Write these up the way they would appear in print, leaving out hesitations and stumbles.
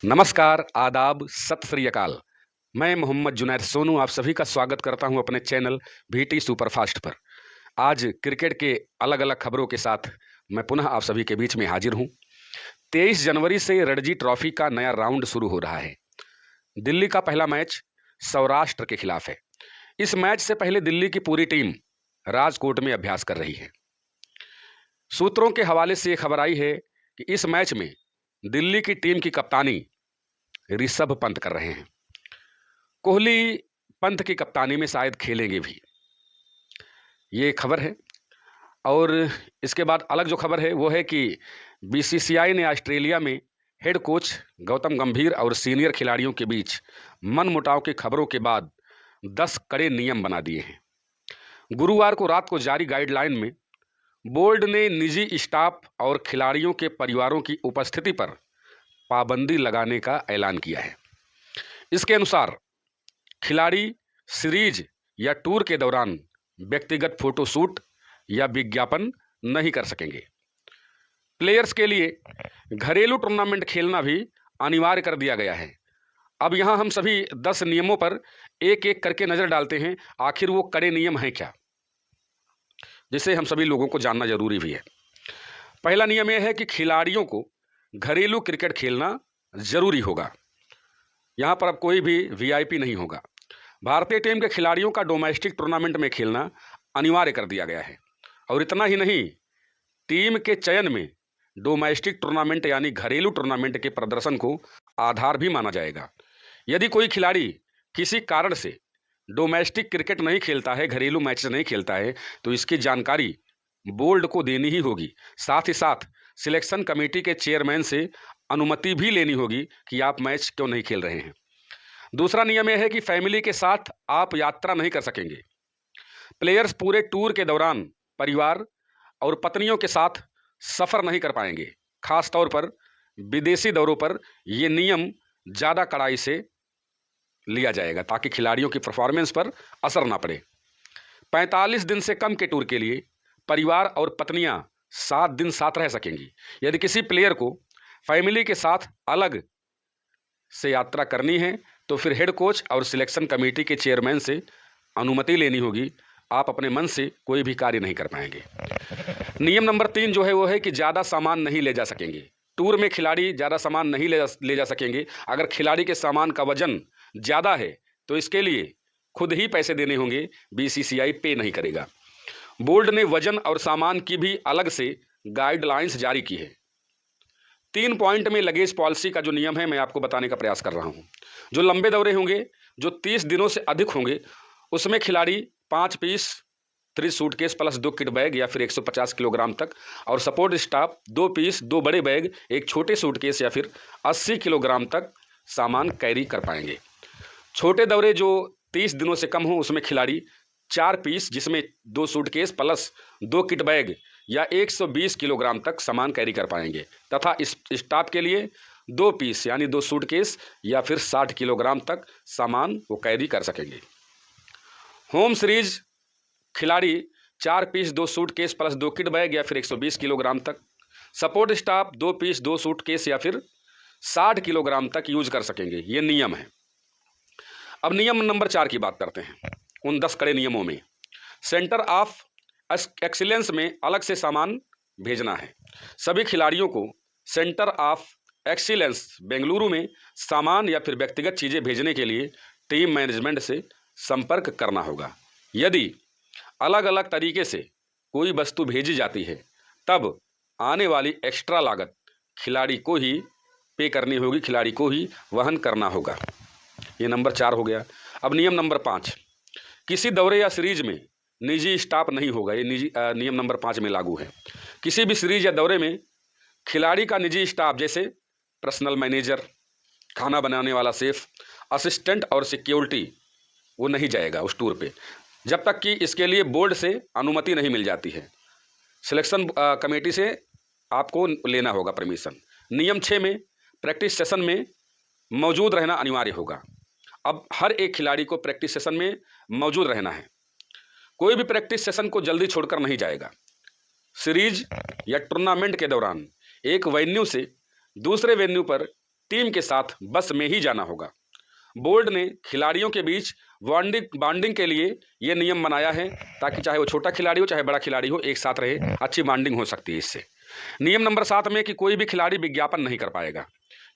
नमस्कार, आदाब, सत श्री अकाल। मैं मोहम्मद जुनैद सोनू आप सभी का स्वागत करता हूं अपने चैनल वीटी सुपरफास्ट पर। आज क्रिकेट के अलग-अलग खबरों के साथ मैं पुनः आप सभी के बीच में हाजिर हूं। 23 जनवरी से रणजी ट्रॉफी का नया राउंड शुरू हो रहा है। दिल्ली का पहला मैच सौराष्ट्र के खिलाफ है। इस मैच से पहले दिल्ली की पूरी टीम राजकोट में अभ्यास कर रही है। सूत्रों के हवाले से ये खबर आई है कि इस मैच में दिल्ली की टीम की कप्तानी ऋषभ पंत कर रहे हैं। कोहली पंत की कप्तानी में शायद खेलेंगे भी, ये खबर है। और इसके बाद अलग जो खबर है वो है कि बीसीसीआई ने ऑस्ट्रेलिया में हेड कोच गौतम गंभीर और सीनियर खिलाड़ियों के बीच मनमुटाव की खबरों के बाद 10 कड़े नियम बना दिए हैं। गुरुवार को रात को जारी गाइडलाइन में बोर्ड ने निजी स्टाफ और खिलाड़ियों के परिवारों की उपस्थिति पर पाबंदी लगाने का ऐलान किया है। इसके अनुसार खिलाड़ी सीरीज या टूर के दौरान व्यक्तिगत फोटोशूट या विज्ञापन नहीं कर सकेंगे। प्लेयर्स के लिए घरेलू टूर्नामेंट खेलना भी अनिवार्य कर दिया गया है। अब यहाँ हम सभी 10 नियमों पर एक एक करके नज़र डालते हैं, आखिर वो कड़े नियम हैं क्या, जिसे हम सभी लोगों को जानना जरूरी भी है। पहला नियम यह है कि खिलाड़ियों को घरेलू क्रिकेट खेलना जरूरी होगा। यहाँ पर अब कोई भी वीआईपी नहीं होगा। भारतीय टीम के खिलाड़ियों का डोमेस्टिक टूर्नामेंट में खेलना अनिवार्य कर दिया गया है। और इतना ही नहीं, टीम के चयन में डोमेस्टिक टूर्नामेंट यानी घरेलू टूर्नामेंट के प्रदर्शन को आधार भी माना जाएगा। यदि कोई खिलाड़ी किसी कारण से डोमेस्टिक क्रिकेट नहीं खेलता है, घरेलू मैच नहीं खेलता है, तो इसकी जानकारी बोर्ड को देनी ही होगी। साथ ही साथ सिलेक्शन कमेटी के चेयरमैन से अनुमति भी लेनी होगी कि आप मैच क्यों नहीं खेल रहे हैं। दूसरा नियम यह है कि फैमिली के साथ आप यात्रा नहीं कर सकेंगे। प्लेयर्स पूरे टूर के दौरान परिवार और पत्नियों के साथ सफ़र नहीं कर पाएंगे। खास तौर पर विदेशी दौरों पर यह नियम ज़्यादा कड़ाई से लिया जाएगा ताकि खिलाड़ियों की परफॉर्मेंस पर असर ना पड़े। 45 दिन से कम के टूर के लिए परिवार और पत्नियां 7 दिन साथ रह सकेंगी। यदि किसी प्लेयर को फैमिली के साथ अलग से यात्रा करनी है तो फिर हेड कोच और सिलेक्शन कमेटी के चेयरमैन से अनुमति लेनी होगी। आप अपने मन से कोई भी कार्य नहीं कर पाएंगे। नियम नंबर 3 जो है वो है कि ज़्यादा सामान नहीं ले जा सकेंगे। टूर में खिलाड़ी ज़्यादा सामान नहीं ले जा सकेंगे। अगर खिलाड़ी के सामान का वजन ज़्यादा है तो इसके लिए खुद ही पैसे देने होंगे, बीसीसीआई पे नहीं करेगा। बोर्ड ने वजन और सामान की भी अलग से गाइडलाइंस जारी की है। 3 पॉइंट में लगेज पॉलिसी का जो नियम है मैं आपको बताने का प्रयास कर रहा हूँ। जो लंबे दौरे होंगे, जो 30 दिनों से अधिक होंगे, उसमें खिलाड़ी 5 piece 3 suitcase plus 2 kit bag या फिर 150 किलोग्राम तक, और सपोर्ट स्टाफ 2 पीस 2 बड़े बैग, एक छोटे सूटकेस या फिर 80 किलोग्राम तक सामान कैरी कर पाएंगे। छोटे दौरे जो 30 दिनों से कम हो उसमें खिलाड़ी 4 पीस जिसमें 2 सूटकेस प्लस 2 किट बैग या 120 किलोग्राम तक सामान कैरी कर पाएंगे, तथा इस स्टाफ के लिए 2 पीस यानी 2 सूटकेस या फिर 60 किलोग्राम तक सामान वो कैरी कर सकेंगे। होम सीरीज खिलाड़ी 4 piece 2 suitcase plus 2 kit bag या फिर 120 किलोग्राम तक। सपोर्ट स्टाफ 2 पीस 2 सूटकेस या फिर 60 किलोग्राम तक यूज कर सकेंगे। ये नियम है। अब नियम नंबर 4 की बात करते हैं। उन 10 कड़े नियमों में सेंटर ऑफ एक्सीलेंस में अलग से सामान भेजना है। सभी खिलाड़ियों को सेंटर ऑफ एक्सीलेंस बेंगलुरु में सामान या फिर व्यक्तिगत चीज़ें भेजने के लिए टीम मैनेजमेंट से संपर्क करना होगा। यदि अलग अलग तरीके से कोई वस्तु भेजी जाती है तब आने वाली एक्स्ट्रा लागत खिलाड़ी को ही पे करनी होगी, खिलाड़ी को ही वहन करना होगा। ये नंबर 4 हो गया। अब नियम नंबर 5, किसी दौरे या सीरीज में निजी स्टाफ नहीं होगा। ये नियम नंबर 5 में लागू है। किसी भी सीरीज या दौरे में खिलाड़ी का निजी स्टाफ जैसे पर्सनल मैनेजर, खाना बनाने वाला शेफ, असिस्टेंट और सिक्योरिटी वो नहीं जाएगा उस टूर पे जब तक कि इसके लिए बोर्ड से अनुमति नहीं मिल जाती है। सिलेक्शन कमेटी से आपको लेना होगा परमिशन। नियम 6 में प्रैक्टिस सेशन में मौजूद रहना अनिवार्य होगा। अब हर एक खिलाड़ी को प्रैक्टिस सेशन में मौजूद रहना है। कोई भी प्रैक्टिस सेशन को जल्दी छोड़कर नहीं जाएगा। सीरीज या टूर्नामेंट के दौरान एक वेन्यू से दूसरे वेन्यू पर टीम के साथ बस में ही जाना होगा। बोर्ड ने खिलाड़ियों के बीच बॉन्डिंग के लिए ये नियम बनाया है ताकि चाहे वो छोटा खिलाड़ी हो चाहे बड़ा खिलाड़ी हो, एक साथ रहे, अच्छी बॉन्डिंग हो सकती है इससे। नियम नंबर 7 में कि कोई भी खिलाड़ी विज्ञापन नहीं कर पाएगा।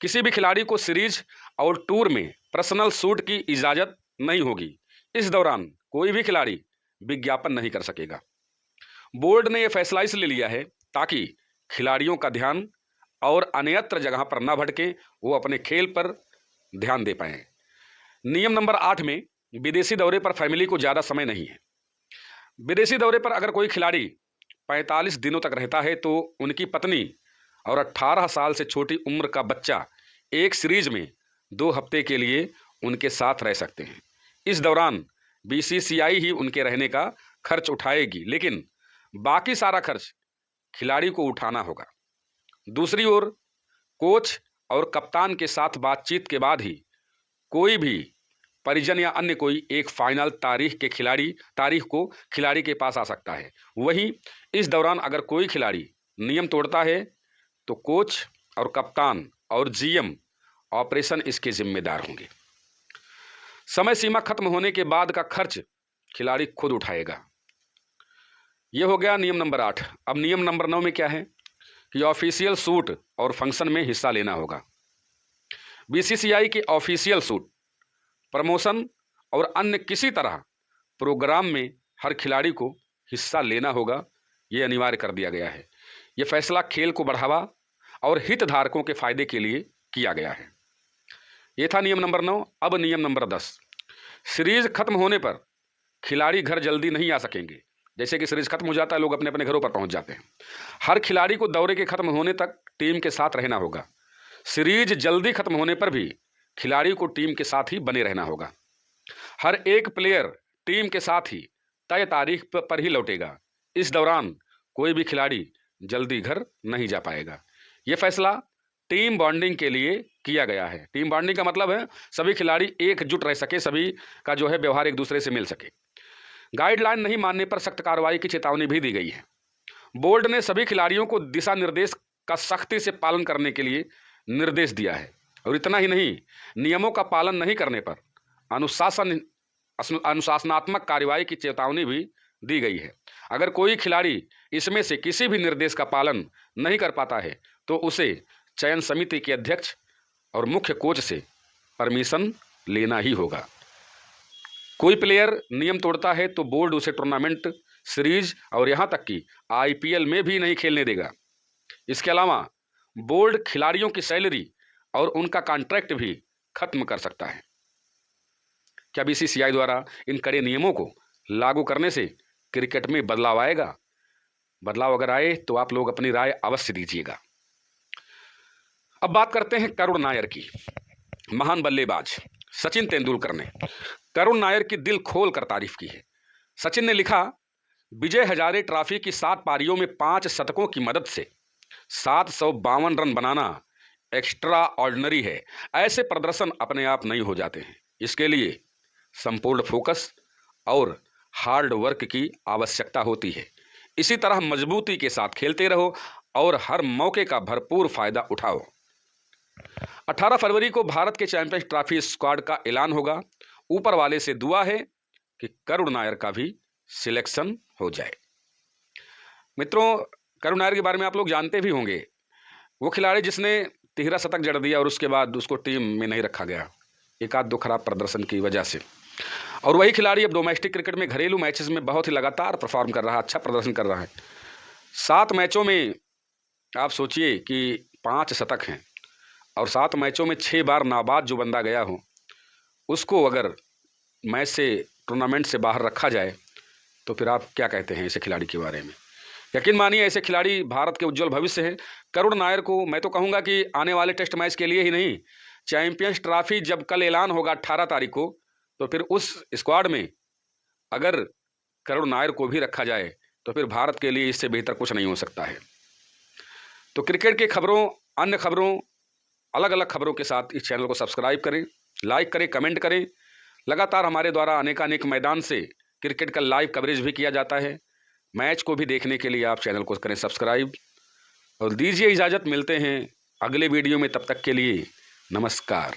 किसी भी खिलाड़ी को सीरीज और टूर में पर्सनल शूट की इजाज़त नहीं होगी। इस दौरान कोई भी खिलाड़ी विज्ञापन नहीं कर सकेगा। बोर्ड ने यह फैसला इसलिए लिया है ताकि खिलाड़ियों का ध्यान और अन्यत्र जगह पर न भटके, वो अपने खेल पर ध्यान दे पाएं। नियम नंबर 8 में विदेशी दौरे पर फैमिली को ज़्यादा समय नहीं है। विदेशी दौरे पर अगर कोई खिलाड़ी 45 दिनों तक रहता है तो उनकी पत्नी और 18 साल से छोटी उम्र का बच्चा एक सीरीज में 2 हफ्ते के लिए उनके साथ रह सकते हैं। इस दौरान बीसीसीआई ही उनके रहने का खर्च उठाएगी, लेकिन बाकी सारा खर्च खिलाड़ी को उठाना होगा। दूसरी ओर कोच और कप्तान के साथ बातचीत के बाद ही कोई भी परिजन या अन्य कोई एक फाइनल तारीख को खिलाड़ी के पास आ सकता है। वहीं इस दौरान अगर कोई खिलाड़ी नियम तोड़ता है तो कोच और कप्तान और जीएम ऑपरेशन इसके जिम्मेदार होंगे। समय सीमा खत्म होने के बाद का खर्च खिलाड़ी खुद उठाएगा। यह हो गया नियम नंबर 8। अब नियम नंबर 9 में क्या है कि ऑफिशियल शूट और फंक्शन में हिस्सा लेना होगा। बीसीसीआई के ऑफिशियल शूट, प्रमोशन और अन्य किसी तरह प्रोग्राम में हर खिलाड़ी को हिस्सा लेना होगा, ये अनिवार्य कर दिया गया है। यह फैसला खेल को बढ़ावा और हितधारकों के फायदे के लिए किया गया है। ये था नियम नंबर 9। अब नियम नंबर 10। सीरीज खत्म होने पर खिलाड़ी घर जल्दी नहीं आ सकेंगे। जैसे कि सीरीज खत्म हो जाता है, लोग अपने अपने घरों पर पहुंच जाते हैं। हर खिलाड़ी को दौरे के खत्म होने तक टीम के साथ रहना होगा। सीरीज जल्दी खत्म होने पर भी खिलाड़ी को टीम के साथ ही बने रहना होगा। हर एक प्लेयर टीम के साथ ही तय तारीख पर ही लौटेगा। इस दौरान कोई भी खिलाड़ी जल्दी घर नहीं जा पाएगा। यह फैसला टीम बॉन्डिंग के लिए किया गया है। टीम बॉन्डिंग का मतलब है सभी खिलाड़ी एकजुट रह सके, सभी का जो है व्यवहार एक दूसरे से मिल सके। गाइडलाइन नहीं मानने पर सख्त कार्रवाई की चेतावनी भी दी गई है। बोर्ड ने सभी खिलाड़ियों को दिशा निर्देश का सख्ती से पालन करने के लिए निर्देश दिया है। और इतना ही नहीं, नियमों का पालन नहीं करने पर अनुशासनात्मक कार्रवाई की चेतावनी भी दी गई है। अगर कोई खिलाड़ी इसमें से किसी भी निर्देश का पालन नहीं कर पाता है तो उसे चयन समिति के अध्यक्ष और मुख्य कोच से परमिशन लेना ही होगा। कोई प्लेयर नियम तोड़ता है तो बोर्ड उसे टूर्नामेंट, सीरीज और यहाँ तक कि आईपीएल में भी नहीं खेलने देगा। इसके अलावा बोर्ड खिलाड़ियों की सैलरी और उनका कॉन्ट्रैक्ट भी खत्म कर सकता है। क्या बीसीसीआई द्वारा इन कड़े नियमों को लागू करने से क्रिकेट में बदलाव आएगा? बदलाव अगर आए तो आप लोग अपनी राय अवश्य दीजिएगा। अब बात करते हैं करुण नायर की। महान बल्लेबाज सचिन तेंदुलकर ने करुण नायर की दिल खोल कर तारीफ की है। सचिन ने लिखा, विजय हजारे ट्रॉफी की 7 पारियों में 5 शतकों की मदद से 752 रन बनाना एक्स्ट्रा ऑर्डिनरी है। ऐसे प्रदर्शन अपने आप नहीं हो जाते हैं। इसके लिए संपूर्ण फोकस और हार्ड वर्क की आवश्यकता होती है। इसी तरह मजबूती के साथ खेलते रहो और हर मौके का भरपूर फायदा उठाओ। 18 फरवरी को भारत के चैंपियंस ट्रॉफी स्क्वाड का ऐलान होगा। ऊपर वाले से दुआ है कि करुण नायर का भी सिलेक्शन हो जाए। मित्रों, करुण नायर के बारे में आप लोग जानते भी होंगे। वो खिलाड़ी जिसने 13 शतक जड़ दिया और उसके बाद उसको टीम में नहीं रखा गया, एक आध दो खराब प्रदर्शन की वजह से। और वही खिलाड़ी अब डोमेस्टिक क्रिकेट में, घरेलू मैचेस में बहुत ही लगातार परफॉर्म कर रहा है, अच्छा प्रदर्शन कर रहा है। 7 मैचों में आप सोचिए कि 5 शतक हैं और 7 मैचों में 6 बार नाबाद जो बंदा गया हो, उसको अगर मैच से, टूर्नामेंट से बाहर रखा जाए तो फिर आप क्या कहते हैं ऐसे खिलाड़ी के बारे में? यकीन मानिए ऐसे खिलाड़ी भारत के उज्जवल भविष्य हैं। करुण नायर को मैं तो कहूँगा कि आने वाले टेस्ट मैच के लिए ही नहीं, चैंपियंस ट्रॉफी जब कल ऐलान होगा 18 तारीख को, तो फिर उस स्क्वाड में अगर करुण नायर को भी रखा जाए तो फिर भारत के लिए इससे बेहतर कुछ नहीं हो सकता है। तो क्रिकेट की खबरों, अन्य खबरों, अलग अलग खबरों के साथ इस चैनल को सब्सक्राइब करें, लाइक करें, कमेंट करें। लगातार हमारे द्वारा अनेकानेक मैदान से क्रिकेट का लाइव कवरेज भी किया जाता है। मैच को भी देखने के लिए आप चैनल को करें सब्सक्राइब और दीजिए इजाज़त। मिलते हैं अगले वीडियो में, तब तक के लिए नमस्कार।